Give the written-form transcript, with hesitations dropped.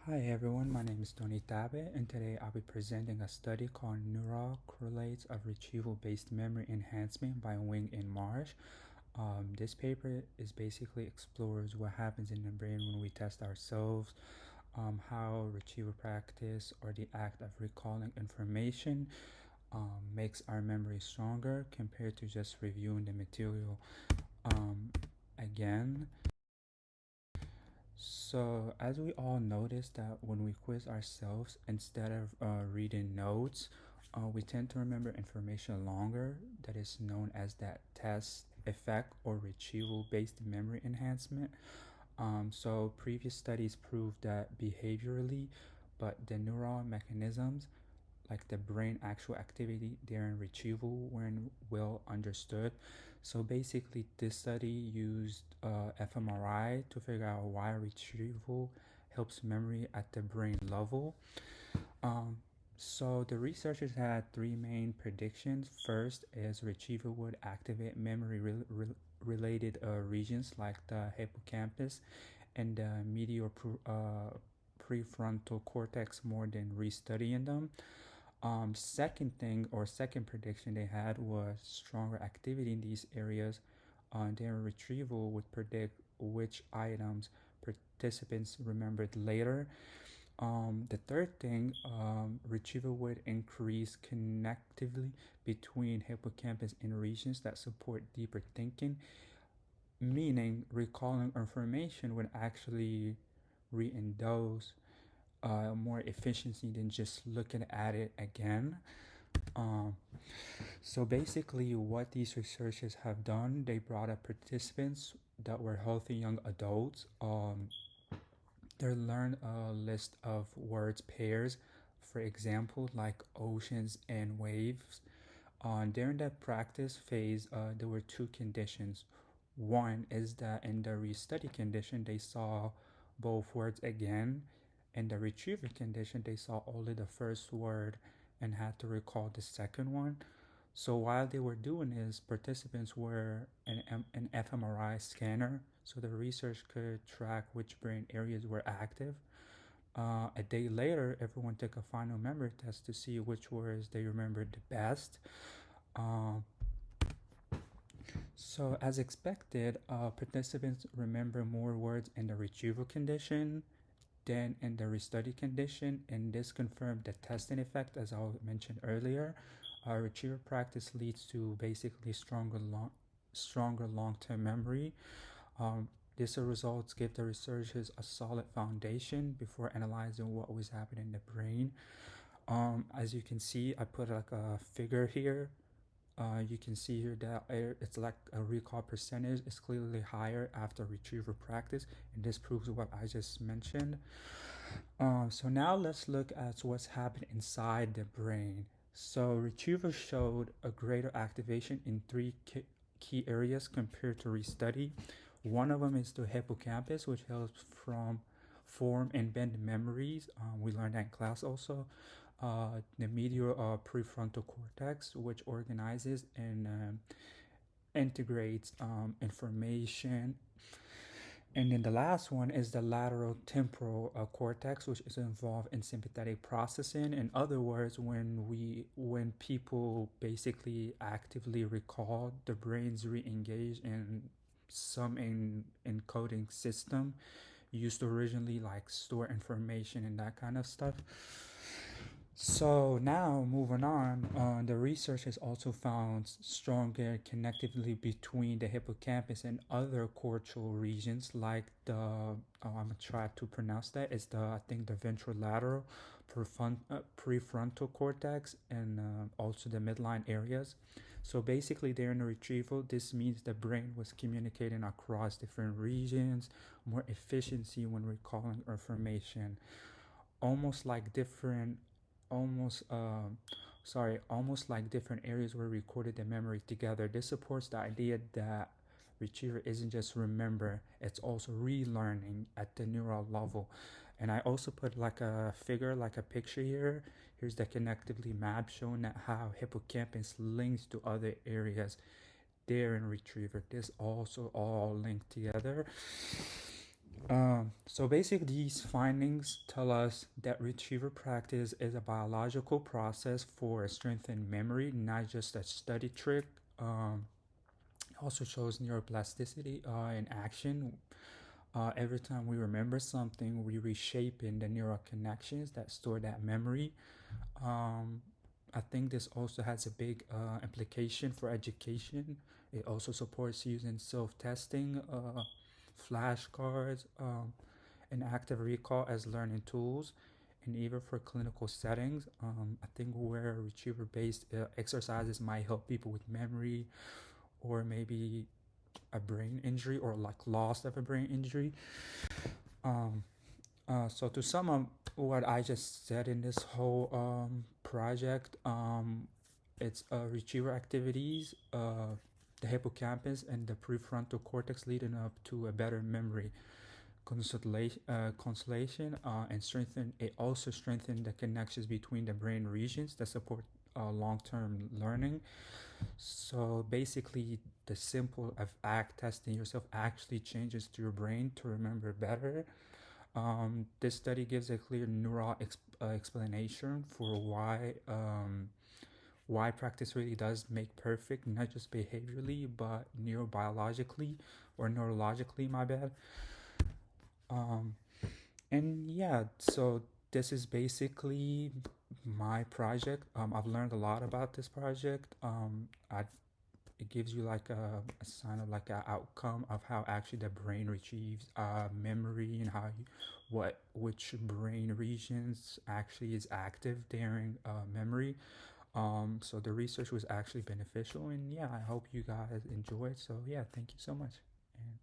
Hi everyone, my name is Tony Tabe, and today I'll be presenting a study called Neural Correlates of Retrieval-Based Memory Enhancement by Wing and Marsh. This paper is basically explores what happens in the brain when we test ourselves, how retrieval practice or the act of recalling information makes our memory stronger compared to just reviewing the material again. So, as we all notice that when we quiz ourselves, instead of reading notes, we tend to remember information longer. That is known as that test effect or retrieval-based memory enhancement. So, previous studies proved that behaviorally, but the neural mechanisms like the brain actual activity during retrieval weren't well understood. So basically, this study used fMRI to figure out why retrieval helps memory at the brain level. Um, so the researchers had three main predictions. First is retrieval would activate memory related regions like the hippocampus and the prefrontal cortex more than restudying them. Second prediction they had was stronger activity in these areas. Their retrieval would predict which items participants remembered later. The third thing, retrieval would increase connectively between hippocampus and regions that support deeper thinking, meaning recalling information would actually re-endose more efficiency than just looking at it again. Um, so basically, what these researchers have done, they brought up participants that were healthy young adults. They learned a list of words pairs, for example, like oceans and waves. During that practice phase, there were two conditions. One is that in the restudy condition, they saw both words again. In the retrieval condition, they saw only the first word and had to recall the second one. So while they were doing this, participants were an fMRI scanner, so the research could track which brain areas were active. A day later, everyone took a final memory test to see which words they remembered the best. Um, so, as expected, participants remember more words in the retrieval condition than in the restudy condition, and this confirmed the testing effect, as I mentioned earlier. Retrieval practice leads to basically stronger long-term memory. These results give the researchers a solid foundation before analyzing what was happening in the brain. As you can see, I put like a figure here. You can see here that it's like a recall percentage is clearly higher after retrieval practice, and this proves what I just mentioned. So now let's look at what's happening inside the brain. So retrieval showed a greater activation in three key areas compared to restudy. One of them is the hippocampus, which helps from form and bend memories. We learned that in class also. The medial prefrontal cortex, which organizes and integrates information. And then the last one is the lateral temporal cortex, which is involved in sympathetic processing. In other words, when people basically actively recall, the brains re-engage in some encoding system used to originally like store information and that kind of stuff. So now moving on, the research has also found stronger connectivity between the hippocampus and other cortical regions like I'm gonna try to pronounce that. It's I think the ventrolateral prefrontal cortex and also the midline areas. So basically during the retrieval, this means the brain was communicating across different regions, more efficiency when recalling information, almost like different almost almost like different areas were recorded the memory together. This supports the idea that retriever isn't just remember, it's also relearning at the neural level. And I also put like a figure, like a picture here. Here's the connectively map showing that how hippocampus links to other areas there in retriever. This also all linked together. So basically, these findings tell us that retrieval practice is a biological process for strengthened memory, not just a study trick. It also shows neuroplasticity in action. Every time we remember something, we reshaping the neural connections that store that memory. Um, I think this also has a big implication for education. It also supports using self-testing, flashcards, and active recall as learning tools, and even for clinical settings. I think where retriever-based exercises might help people with memory or maybe a brain injury or like loss of a brain injury. Um, so to sum up what I just said in this whole project, it's retriever activities, the hippocampus and the prefrontal cortex leading up to a better memory consolation and strengthen. It also strengthened the connections between the brain regions that support long-term learning. So basically, the simple of act testing yourself actually changes to your brain to remember better. This study gives a clear neural explanation for why practice really does make perfect, not just behaviorally, but neurobiologically or neurologically, my bad. Um, and yeah, so this is basically my project. I've learned a lot about this project. It gives you like a sign of like an outcome of how actually the brain retrieves memory and how you, what which brain regions actually is active during memory. So the research was actually beneficial, and yeah, I hope you guys enjoyed. So yeah, thank you so much. And